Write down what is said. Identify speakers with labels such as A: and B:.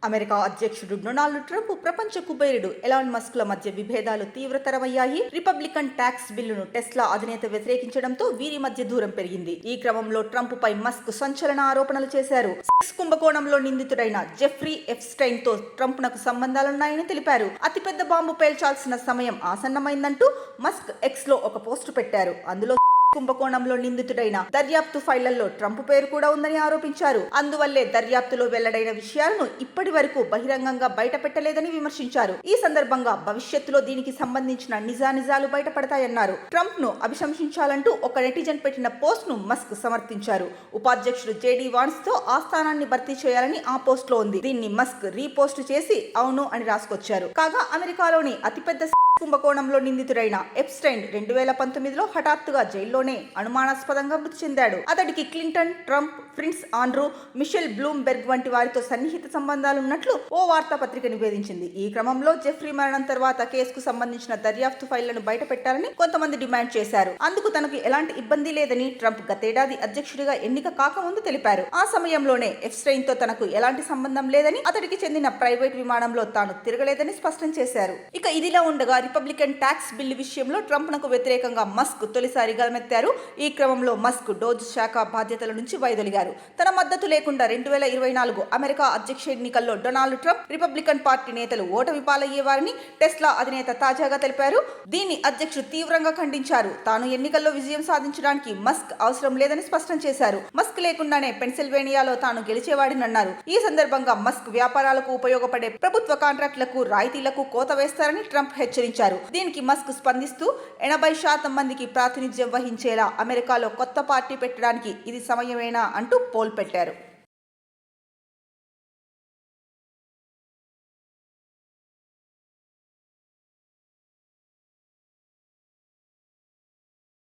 A: America అధ్యక్షుడు Donald Trump, ప్రపంచ కుబేరుడు ఎలాన్ మస్క్ ల మధ్య విభేదాలు తీవ్రతరమయ్యాయి. రిపబ్లికన్ ట్యాక్స్ బిల్లును టెస్లా అధినేత వ్యతిరేకించడంతో వీరి మధ్య దూరం పెరిగింది. ఈ క్రమంలో ట్రంప్ పై మస్క్ సంచలన ఆరోపణలు చేశారు. సెక్స్ కుంభకోణంలో నిందితుడైన జెఫ్రీ ఎప్స్టైన్ తో ట్రంప్ నకు సంబంధాలున్నాయని తెలిపారు. అతిపెద్ద బాంబు పేల్చాల్సిన సమయం ఆసన్నమైందంటూ మస్క్ ఎక్స్ లో ఒక పోస్టు పెట్టారు. అందులో కుంభకోణంలో నిందితుడైన దర్యాప్తు ఫైళ్లలో ట్రంప్ పేరు కూడా ఉందని ఆరోపించారు. అందువల్లే దర్యాప్తులో వెల్లడైన విషయాలను ఇప్పటి వరకు బహిరంగంగా బయట పెట్టలేదని విమర్శించారు. ఈ సందర్భంగా భవిష్యత్తులో దీనికి సంబంధించిన నిజానిజాలు బయటపడతాయన్నారు. ట్రంప్ ను అభిశంసించాలంటూ ఒక నెటిజన్ పెట్టిన పోస్ట్ ను మస్క్ సమర్థించారు. ఉపాధ్యక్షుడు జేడీ వాన్స్ తో ఆ స్థానాన్ని భర్తీ చేయాలని ఆ పోస్ట్ లో ఉంది. దీన్ని మస్క్ రీపోస్ట్ చేసి అవును అని రాసుకొచ్చారు. కాగా అమెరికాలోని అతిపెద్ద కుంభకోణంలో నిందితుడైన ఎప్స్టైన్ 2019లో హఠాత్తుగా జైల్లోనే అనుమానాస్పదంగా మృతి చెందాడు. అతడికి Clinton, Trump, Prince Andrew, Michael Bloomberg వంటి వారితో సన్నిహిత సంబంధాలున్నట్లు ఓ వార్తాపత్రిక నివేదించింది. ఈ క్రమంలో జెఫ్రీ మరణం తర్వాత కేసుకు సంబంధించిన దర్యాప్తు ఫైళ్లను బయటపెట్టాలని కొంతమంది డిమాండ్ చేశారు. అందుకు తనకు ఎలాంటి ఇబ్బంది లేదని ట్రంప్ గతేడాది అధ్యక్షుడిగా ఎన్నిక కాకముందు తెలిపారు. ఆ సమయంలోనే ఎప్స్టైన్ తో తనకు ఎలాంటి సంబంధం లేదని, అతడికి చెందిన ప్రైవేట్ విమానంలో తాను తిరగలేదని స్పష్టం చేశారు. ఇక ఇదిలా ఉండగా రిపబ్లికన్ ట్యాక్స్ బిల్లు విషయంలో ట్రంప్ నకు వ్యతిరేకంగా మస్క్ తొలిసారి గలమెత్తారు. ఈ క్రమంలో మస్క్ డోజ్ శాఖ బాధ్యతల నుంచి వైదొలిగారు. తన మద్దతు లేకుండా 2024 అమెరికా అధ్యక్ష ఎన్నికల్లో డొనాల్డ్ ట్రంప్, రిపబ్లికన్ పార్టీ నేతలు ఓటమి పాలయ్యేవారని టెస్లా అధినేత తాజాగా తెలిపారు. దీన్ని అధ్యక్షుడు తీవ్రంగా ఖండించారు. తాను ఎన్నికల్లో విజయం సాధించడానికి మస్క్ అవసరం లేదని స్పష్టం చేశారు. మస్క్ లేకుండానే పెన్సిల్వేనియాలో తాను గెలిచేవాడినన్నారు. ఈ సందర్భంగా మస్క్ వ్యాపారాలకు ఉపయోగపడే ప్రభుత్వ కాంట్రాక్టులకు, రాయితీలకు కోత వేస్తారని ట్రంప్ హెచ్చరించారు. దీనికి మస్క్ స్పందిస్తూ 80% మందికి ప్రాతినిధ్యం వహించేలా అమెరికాలో కొత్త పార్టీ పెట్టడానికి ఇది సమయమేనా అంటూ పోల్ పెట్టారు.